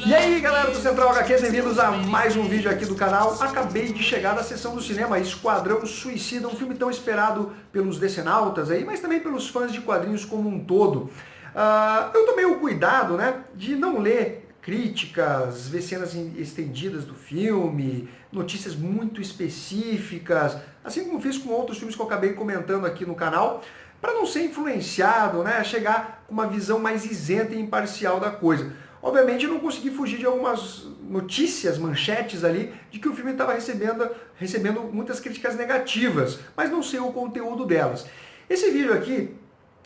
E aí galera do Central HQ, bem-vindos a mais um vídeo aqui do canal. Acabei de chegar da sessão do cinema Esquadrão Suicida, um filme tão esperado pelos decenautas aí, mas também pelos fãs de quadrinhos como um todo. Eu tomei o cuidado, né, de não ler críticas, ver cenas estendidas do filme, notícias muito específicas, assim como fiz com outros filmes que eu acabei comentando aqui no canal, para não ser influenciado, né, chegar com uma visão mais isenta e imparcial da coisa. Obviamente eu não consegui fugir de algumas notícias, manchetes ali, de que o filme estava recebendo muitas críticas negativas, mas não sei o conteúdo delas. Esse vídeo aqui,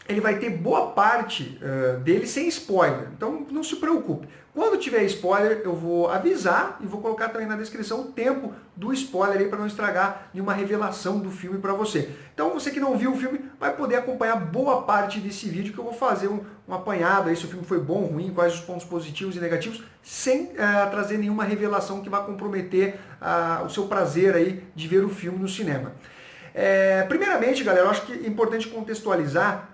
ele vai ter boa parte dele sem spoiler, então não se preocupe. Quando tiver spoiler, eu vou avisar e vou colocar também na descrição o tempo do spoiler aí para não estragar nenhuma revelação do filme para você. Então você que não viu o filme vai poder acompanhar boa parte desse vídeo que eu vou fazer um apanhado aí se o filme foi bom, ruim, quais os pontos positivos e negativos, sem trazer nenhuma revelação que vá comprometer o seu prazer aí de ver o filme no cinema. Primeiramente, galera, eu acho que é importante contextualizar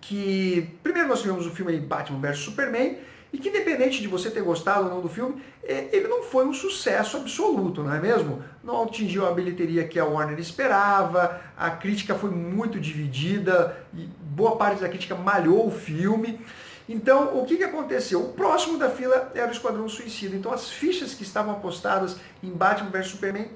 que primeiro nós tivemos o filme aí Batman vs Superman, e que independente de você ter gostado ou não do filme, ele não foi um sucesso absoluto, não é mesmo? Não atingiu a bilheteria que a Warner esperava, a crítica foi muito dividida, e boa parte da crítica malhou o filme. Então, o que aconteceu? O próximo da fila era o Esquadrão Suicida, então as fichas que estavam apostadas em Batman vs Superman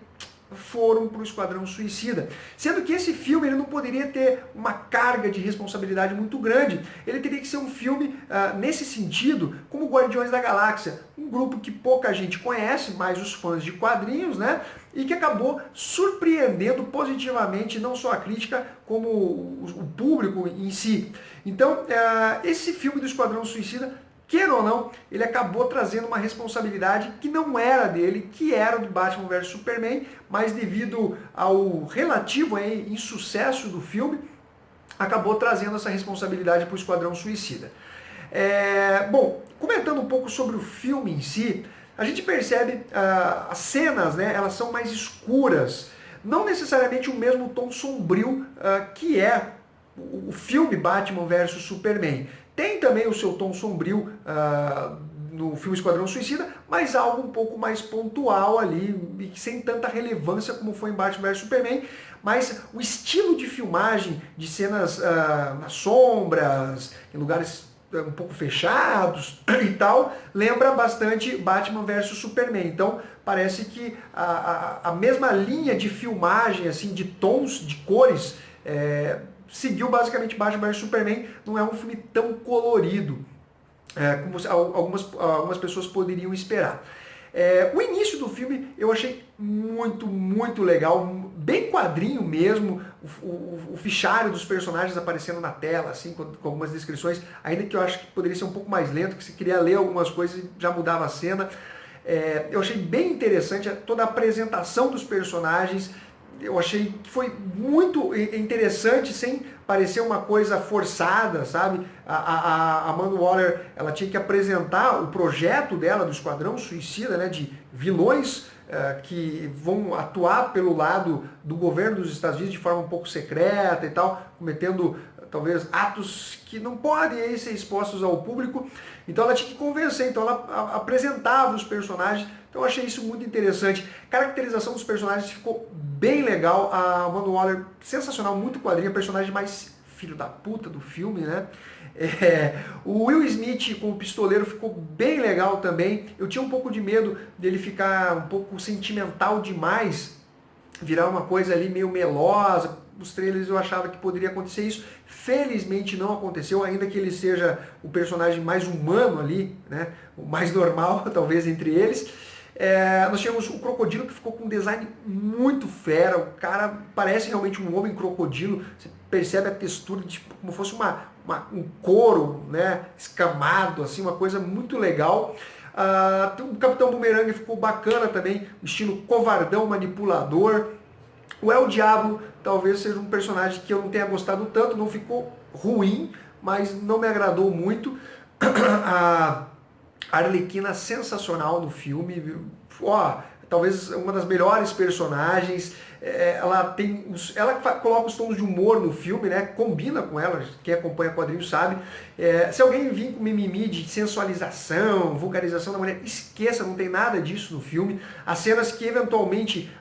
foram para o Esquadrão Suicida. Sendo que esse filme ele não poderia ter uma carga de responsabilidade muito grande. Ele teria que ser um filme, nesse sentido, como Guardiões da Galáxia. Um grupo que pouca gente conhece, mais os fãs de quadrinhos, né? E que acabou surpreendendo positivamente não só a crítica, como o público em si. Então, esse filme do Esquadrão Suicida, queira ou não, ele acabou trazendo uma responsabilidade que não era dele, que era do Batman vs Superman, mas devido ao relativo insucesso do filme, acabou trazendo essa responsabilidade para o Esquadrão Suicida. Bom, comentando um pouco sobre o filme em si, a gente percebe as cenas, né, elas são mais escuras, não necessariamente o mesmo tom sombrio que é o filme Batman vs Superman. Tem também o seu tom sombrio no filme Esquadrão Suicida, mas algo um pouco mais pontual ali, sem tanta relevância como foi em Batman vs Superman, mas o estilo de filmagem, de cenas nas sombras, em lugares um pouco fechados e tal, lembra bastante Batman vs Superman. Então parece que a mesma linha de filmagem, assim, de tons, de cores, seguiu basicamente Batman vs Superman. Não é um filme tão colorido como algumas pessoas poderiam esperar. O início do filme eu achei muito legal, bem quadrinho mesmo, o fichário dos personagens aparecendo na tela, assim, com algumas descrições, ainda que eu acho que poderia ser um pouco mais lento, que se queria ler algumas coisas e já mudava a cena. Eu achei bem interessante toda a apresentação dos personagens. Eu achei que foi muito interessante, sem parecer uma coisa forçada, sabe? A Amanda Waller, ela tinha que apresentar o projeto dela do Esquadrão Suicida, né, de vilões que vão atuar pelo lado do governo dos Estados Unidos de forma um pouco secreta e tal, cometendo talvez atos que não podem aí ser expostos ao público. Então ela tinha que convencer, então ela apresentava os personagens. Então eu achei isso muito interessante. A caracterização dos personagens ficou bem legal. A Amanda Waller, sensacional, muito quadrinho, a personagem mais filho da puta do filme, né? O Will Smith com o pistoleiro ficou bem legal também. Eu tinha um pouco de medo dele ficar um pouco sentimental demais, virar uma coisa ali meio melosa. Os trailers eu achava que poderia acontecer isso. Felizmente não aconteceu, ainda que ele seja o personagem mais humano ali, né? O mais normal, talvez, entre eles. Nós tivemos o Crocodilo, que ficou com um design muito fera. O cara parece realmente um homem crocodilo. Você percebe a textura, tipo, como fosse um couro, né, escamado, assim, uma coisa muito legal. O Capitão Boomerang ficou bacana também, estilo covardão, manipulador. O El Diablo talvez seja um personagem que eu não tenha gostado tanto, não ficou ruim, mas não me agradou muito. A Arlequina sensacional no filme, talvez uma das melhores personagens. Ela coloca os tons de humor no filme, né? Combina com ela, quem acompanha quadrinhos sabe. Se alguém vir com mimimi de sensualização, vulgarização da mulher, esqueça, não tem nada disso no filme. As cenas que eventualmente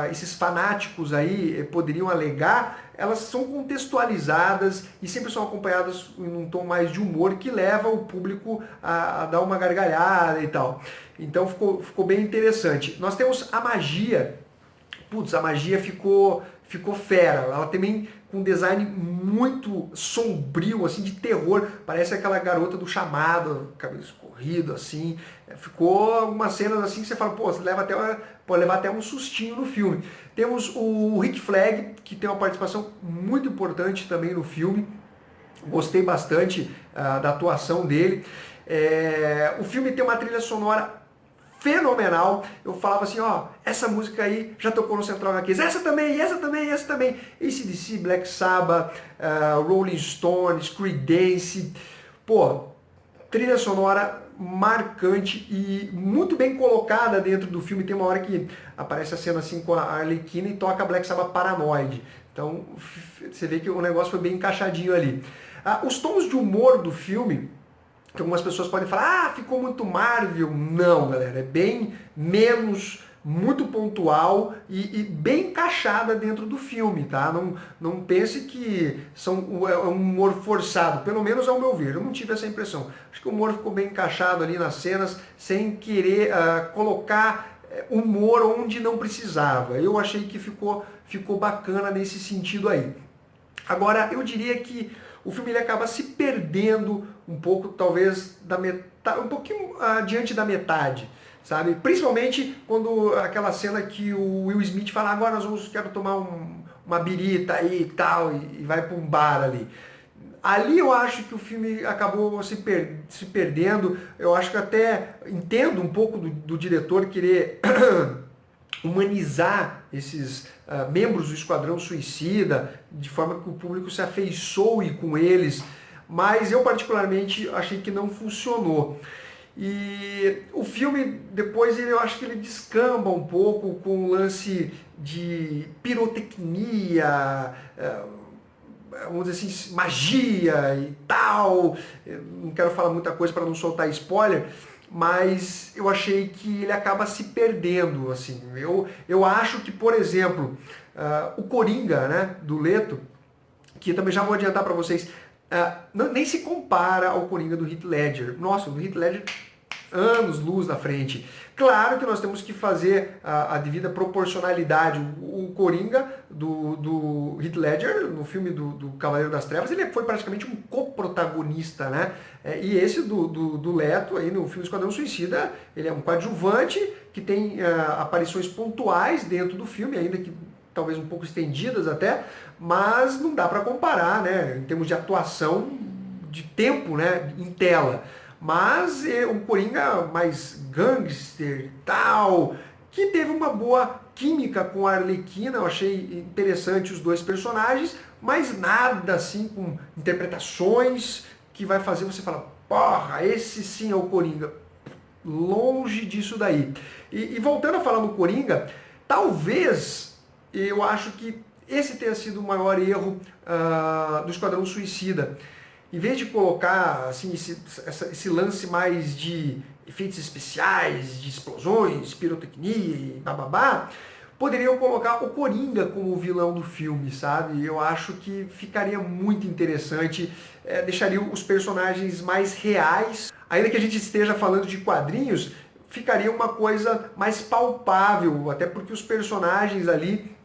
esses fanáticos aí poderiam alegar, elas são contextualizadas e sempre são acompanhadas em um tom mais de humor que leva o público a dar uma gargalhada e tal. Então ficou bem interessante. Nós temos a magia. Putz, a magia ficou fera. Ela também com um design muito sombrio, assim, de terror. Parece aquela garota do Chamado, cabelo escorrido, assim. Ficou algumas cenas assim que você fala, pô, você pode levar até um sustinho no filme. Temos o Rick Flag, que tem uma participação muito importante também no filme. Gostei bastante da atuação dele. O filme tem uma trilha sonora fenomenal. Eu falava assim, ó, essa música aí já tocou no Central HQs, essa também, essa também, essa também. AC/DC, Black Sabbath, Rolling Stones, Creedence. Pô, trilha sonora marcante e muito bem colocada dentro do filme. Tem uma hora que aparece a cena assim com a Arlequina e toca Black Sabbath Paranoid. Então você vê que o negócio foi bem encaixadinho ali. Os tons de humor do filme, que algumas pessoas podem falar, ficou muito Marvel. Não, galera, é bem menos, muito pontual e bem encaixada dentro do filme, tá? Não pense que é um humor forçado, pelo menos ao meu ver, eu não tive essa impressão. Acho que o humor ficou bem encaixado ali nas cenas, sem querer colocar humor onde não precisava. Eu achei que ficou bacana nesse sentido aí. Agora, eu diria que o filme ele acaba se perdendo um pouco, talvez, um pouquinho adiante da metade, sabe? Principalmente quando aquela cena que o Will Smith fala, agora quero tomar uma birita aí e tal, e vai para um bar ali. Ali eu acho que o filme acabou se perdendo. Eu acho que até entendo um pouco do diretor querer humanizar esses membros do Esquadrão Suicida, de forma que o público se afeiçoe com eles, mas eu particularmente achei que não funcionou. E o filme, depois, eu acho que ele descamba um pouco com o lance de pirotecnia, vamos dizer assim, magia e tal. Eu não quero falar muita coisa para não soltar spoiler, mas eu achei que ele acaba se perdendo, assim. Eu acho que, por exemplo, o Coringa, né, do Leto, que eu também já vou adiantar para vocês, nem se compara ao Coringa do Heath Ledger. Nossa, o do Heath Ledger, anos-luz na frente. Claro que nós temos que fazer a devida proporcionalidade. O Coringa do Heath Ledger, no filme do Cavaleiro das Trevas, ele foi praticamente um coprotagonista, né? E esse do Leto, aí no filme Esquadrão Suicida, ele é um coadjuvante que tem aparições pontuais dentro do filme, ainda que talvez um pouco estendidas até, mas não dá para comparar, né? Em termos de atuação, de tempo, né, em tela. Mas um Coringa mais gangster e tal, que teve uma boa química com a Arlequina. Eu achei interessante os dois personagens, mas nada assim com interpretações que vai fazer você falar, porra, esse sim é o Coringa. Longe disso daí. E voltando a falar no Coringa, talvez eu acho que esse tenha sido o maior erro do Esquadrão Suicida. Em vez de colocar assim, esse lance mais de efeitos especiais, de explosões, pirotecnia e bababá, poderiam colocar o Coringa como o vilão do filme, sabe? Eu acho que ficaria muito interessante, deixaria os personagens mais reais. Ainda que a gente esteja falando de quadrinhos, ficaria uma coisa mais palpável, até porque os personagens ali,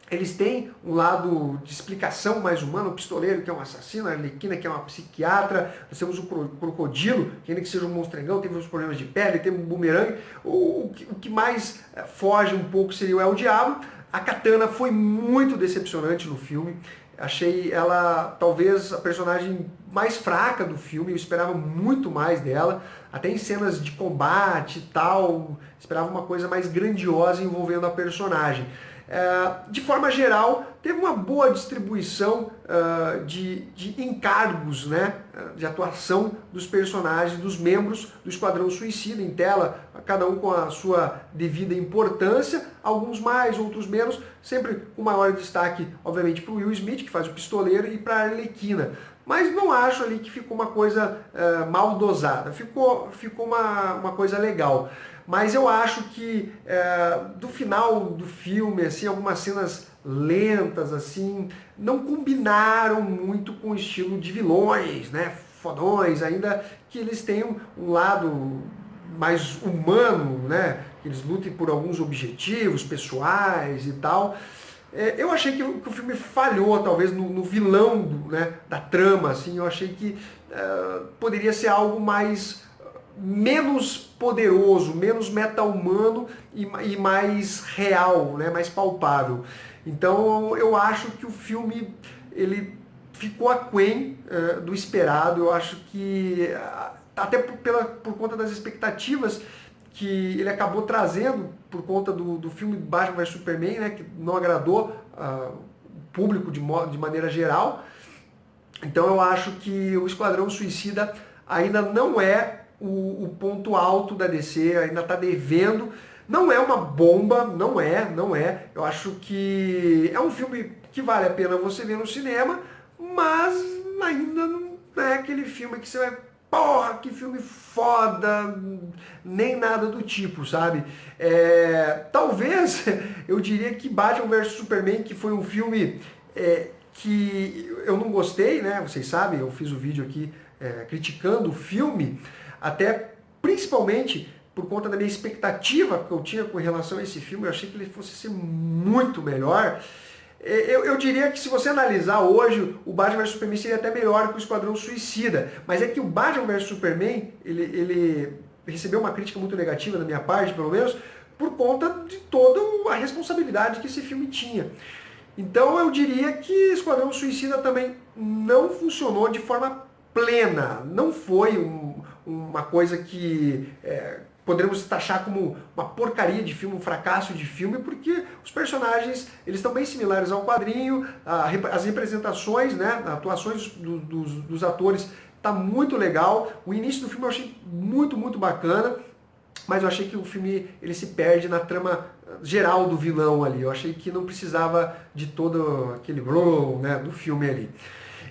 eles têm um lado de explicação mais humano, o pistoleiro, que é um assassino, a Arlequina, que é uma psiquiatra, nós temos o crocodilo, que ainda que seja um monstrengão, teve uns problemas de pele, teve um bumerangue. O que mais foge um pouco seria o El Diabo. A Katana foi muito decepcionante no filme. Achei ela talvez a personagem mais fraca do filme, eu esperava muito mais dela, até em cenas de combate e tal, esperava uma coisa mais grandiosa envolvendo a personagem. De forma geral, teve uma boa distribuição de encargos, né, de atuação dos personagens, dos membros do Esquadrão Suicida em tela, cada um com a sua devida importância, alguns mais, outros menos, sempre com maior destaque, obviamente, para o Will Smith, que faz o pistoleiro, e para a Arlequina. mas não acho ali que ficou uma coisa mal dosada, ficou uma coisa legal. Mas eu acho que do final do filme, assim, algumas cenas lentas, assim, não combinaram muito com o estilo de vilões, né, fodões, ainda que eles tenham um lado mais humano, né, que eles lutem por alguns objetivos pessoais e tal. Eu achei que o filme falhou, talvez, no vilão né, da trama, assim, eu achei que poderia ser algo menos poderoso, menos meta-humano e mais real, né, mais palpável. Então eu acho que o filme ele ficou aquém do esperado. Eu acho que até por conta das expectativas que ele acabou trazendo por conta do filme Batman vs Superman, né, que não agradou o público de maneira geral. Então eu acho que o Esquadrão Suicida ainda não é o ponto alto da DC, ainda está devendo. Não é uma bomba, não é. Eu acho que é um filme que vale a pena você ver no cinema, mas ainda não é aquele filme que você vai, porra, que filme foda, nem nada do tipo, sabe? Talvez eu diria que Batman vs Superman, que foi um filme que eu não gostei, né? Vocês sabem, eu fiz o vídeo aqui criticando o filme, até principalmente por conta da minha expectativa que eu tinha com relação a esse filme. Eu achei que ele fosse ser muito melhor. Eu diria que se você analisar hoje, o Batman vs Superman seria até melhor que o Esquadrão Suicida. Mas é que o Batman vs Superman, ele recebeu uma crítica muito negativa da minha parte, pelo menos, por conta de toda a responsabilidade que esse filme tinha. Então eu diria que Esquadrão Suicida também não funcionou de forma plena. Não foi uma coisa que poderíamos taxar como uma porcaria de filme, um fracasso de filme, porque os personagens eles estão bem similares ao quadrinho, as representações, né, atuações dos atores tá muito legal. O início do filme eu achei muito, muito bacana, mas eu achei que o filme ele se perde na trama geral do vilão ali. Eu achei que não precisava de todo aquele né, do filme ali.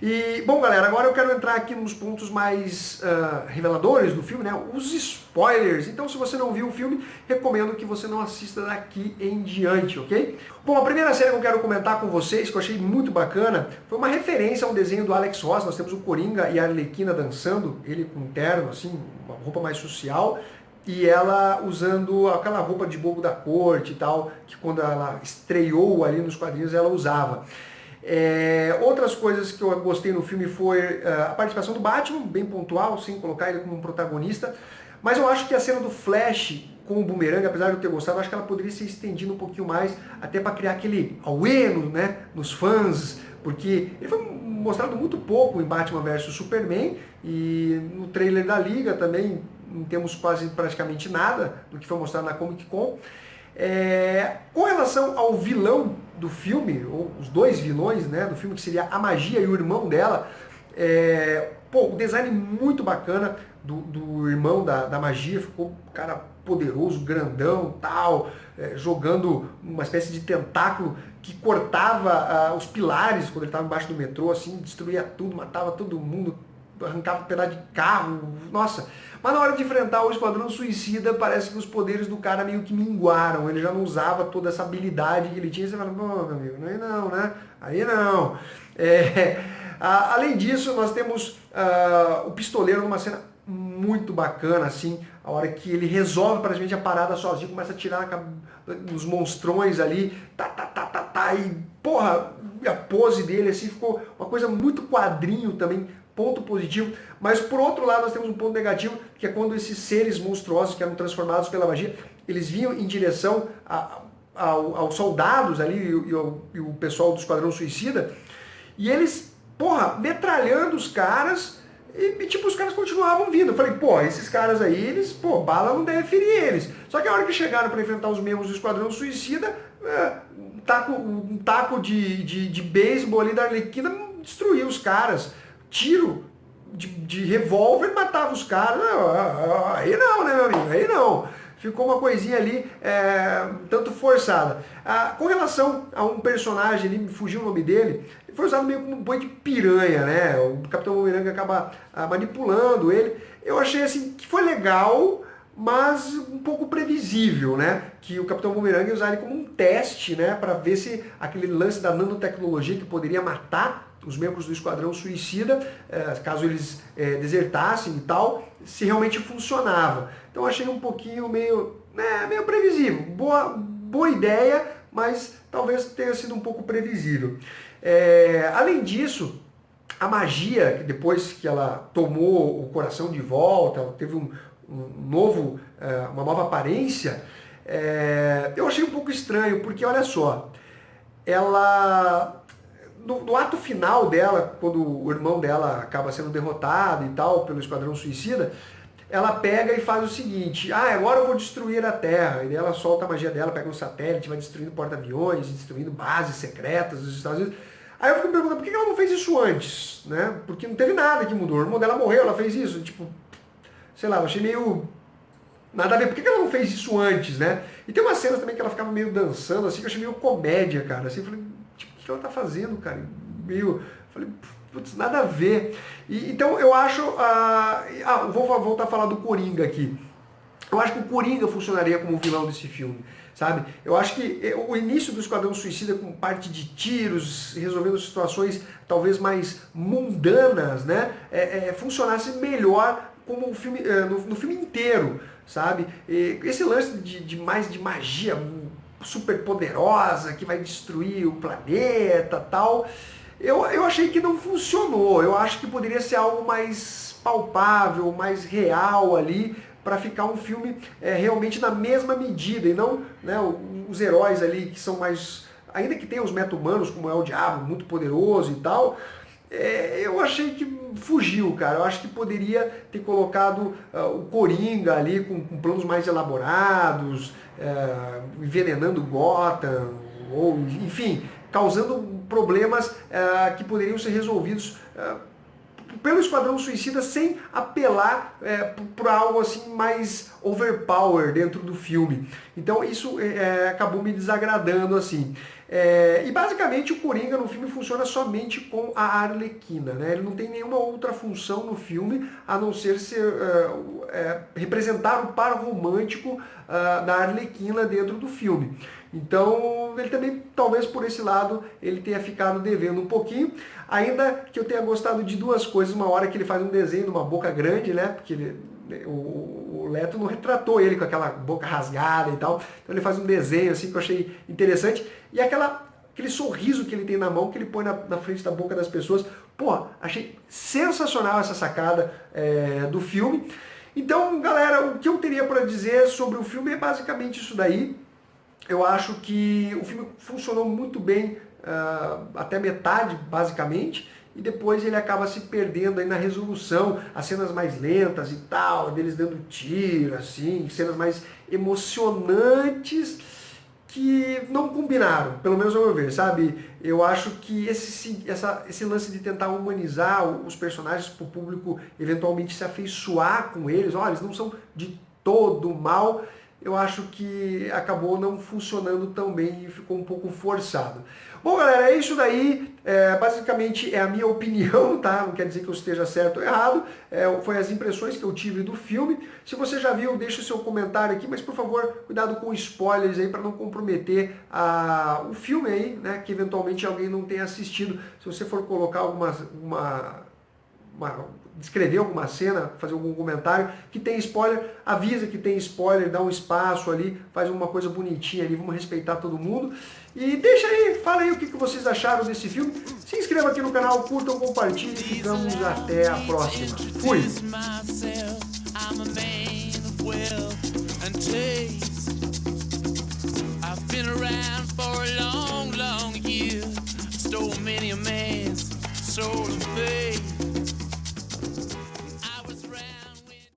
E, bom, galera, agora eu quero entrar aqui nos pontos mais reveladores do filme, né? Os spoilers. Então, se você não viu o filme, recomendo que você não assista daqui em diante, ok? Bom, a primeira cena que eu quero comentar com vocês, que eu achei muito bacana, foi uma referência a um desenho do Alex Ross. Nós temos o Coringa e a Arlequina dançando, ele com um terno, assim, uma roupa mais social, e ela usando aquela roupa de bobo da corte e tal, que quando ela estreou ali nos quadrinhos ela usava. Outras coisas que eu gostei no filme foi a participação do Batman, bem pontual, sem colocar ele como um protagonista, mas eu acho que a cena do Flash com o bumerangue, apesar de eu ter gostado, eu acho que ela poderia ser estendida um pouquinho mais, até para criar aquele auê, né, nos fãs, porque ele foi mostrado muito pouco em Batman vs Superman, e no trailer da Liga também não temos quase praticamente nada do que foi mostrado na Comic Con. Com relação ao vilão do filme, ou os dois vilões, né, do filme, que seria a Magia e o irmão dela, o design muito bacana do irmão da Magia, ficou um cara poderoso, grandão, tal, jogando uma espécie de tentáculo que cortava os pilares quando ele estava embaixo do metrô, assim, destruía tudo, matava todo mundo, arrancava um pedaço de carro, nossa. Mas na hora de enfrentar o Esquadrão Suicida, parece que os poderes do cara meio que minguaram, ele já não usava toda essa habilidade que ele tinha. Você fala, pô, meu amigo, aí não, né? Aí não. Além disso, nós temos o Pistoleiro numa cena muito bacana, assim, a hora que ele resolve praticamente a parada sozinho, começa a tirar nos monstrões ali, e porra, a pose dele, assim, ficou uma coisa muito quadrinho também, ponto positivo. Mas por outro lado nós temos um ponto negativo, que é quando esses seres monstruosos que eram transformados pela magia, eles vinham em direção aos soldados ali e o pessoal do Esquadrão Suicida, e eles, porra, metralhando os caras, e tipo, os caras continuavam vindo. Eu falei, pô, esses caras aí, bala não deve ferir eles. Só que a hora que chegaram para enfrentar os membros do Esquadrão Suicida, um taco de beisebol ali da Arlequina destruiu os caras. Tiro de revólver matava os caras. Aí não, né, meu amigo? Aí não. Ficou uma coisinha ali tanto forçada. Com relação a um personagem ali, me fugiu o nome dele, foi usado meio como um boi de piranha, né? O Capitão Boomerang acaba manipulando ele. Eu achei assim que foi legal, mas um pouco previsível, né? Que o Capitão Boomerang ia usar ele como um teste, né? Para ver se aquele lance da nanotecnologia que poderia matar os membros do Esquadrão Suicida, caso eles desertassem e tal, se realmente funcionava. Então achei um pouquinho meio previsível. Boa ideia, mas talvez tenha sido um pouco previsível. Além disso, a magia, depois que ela tomou o coração de volta, ela teve uma nova aparência, eu achei um pouco estranho, porque olha só, ela... No ato final dela, quando o irmão dela acaba sendo derrotado e tal, pelo Esquadrão Suicida, ela pega e faz o seguinte: agora eu vou destruir a Terra. E daí ela solta a magia dela, pega um satélite, vai destruindo porta-aviões, destruindo bases secretas dos Estados Unidos. Aí eu fico me perguntando, por que ela não fez isso antes? Né? Porque não teve nada que mudou. O irmão dela morreu, ela fez isso. Tipo, sei lá, eu achei meio... nada a ver. Por que ela não fez isso antes, né? E tem umas cenas também que ela ficava meio dançando, assim, que eu achei meio comédia, cara. Assim, eu falei, tipo, o que ela tá fazendo, cara? Falei, putz, nada a ver. Então eu acho... vou voltar a falar do Coringa aqui. Eu acho que o Coringa funcionaria como vilão desse filme, sabe? Eu acho que o início do Esquadrão Suicida com parte de tiros, resolvendo situações talvez mais mundanas, né? Funcionasse melhor como um filme, no filme inteiro, sabe? Esse lance de magia super poderosa que vai destruir o planeta, tal, eu achei que não funcionou. Eu acho que poderia ser algo mais palpável, mais real ali, para ficar um filme realmente na mesma medida, e não, né, os heróis ali que são mais... ainda que tenha os meta-humanos, como é o Diabo, muito poderoso e tal, eu achei que fugiu, cara. Eu acho que poderia ter colocado o Coringa ali com planos mais elaborados, envenenando Gotham, ou enfim, causando problemas que poderiam ser resolvidos pelo Esquadrão Suicida sem apelar para algo assim mais overpower dentro do filme. Então isso acabou me desagradando assim. E basicamente o Coringa no filme funciona somente com a Arlequina, né? Ele não tem nenhuma outra função no filme a não ser representar o par romântico da Arlequina dentro do filme. Então ele também, talvez por esse lado, ele tenha ficado devendo um pouquinho, ainda que eu tenha gostado de duas coisas. Uma hora que ele faz um desenho de uma boca grande, né? Porque o Leto não retratou ele com aquela boca rasgada e tal, então ele faz um desenho assim que eu achei interessante, e aquele sorriso que ele tem na mão, que ele põe na frente da boca das pessoas. Pô, achei sensacional essa sacada do filme. Então, galera, o que eu teria para dizer sobre o filme é basicamente isso daí. Eu acho que o filme funcionou muito bem até metade, basicamente, e depois ele acaba se perdendo aí na resolução, as cenas mais lentas e tal, deles dando tiro, assim, cenas mais emocionantes que não combinaram, pelo menos ao meu ver, sabe? Eu acho que esse lance de tentar humanizar os personagens para o público eventualmente se afeiçoar com eles, olha, eles não são de todo mal, eu acho que acabou não funcionando tão bem e ficou um pouco forçado. Bom, galera, é isso daí. Basicamente é a minha opinião, tá? Não quer dizer que eu esteja certo ou errado. Foi as impressões que eu tive do filme. Se você já viu, deixa o seu comentário aqui, mas por favor, cuidado com spoilers aí para não comprometer o filme aí, né? Que eventualmente alguém não tenha assistido. Se você for colocar descrever alguma cena, fazer algum comentário que tem spoiler, avisa que tem spoiler, dá um espaço ali, faz uma coisa bonitinha ali, vamos respeitar todo mundo. E deixa aí, fala aí o que vocês acharam desse filme. Se inscreva aqui no canal, curtam, compartilhem e ficamos até a próxima. Fui! So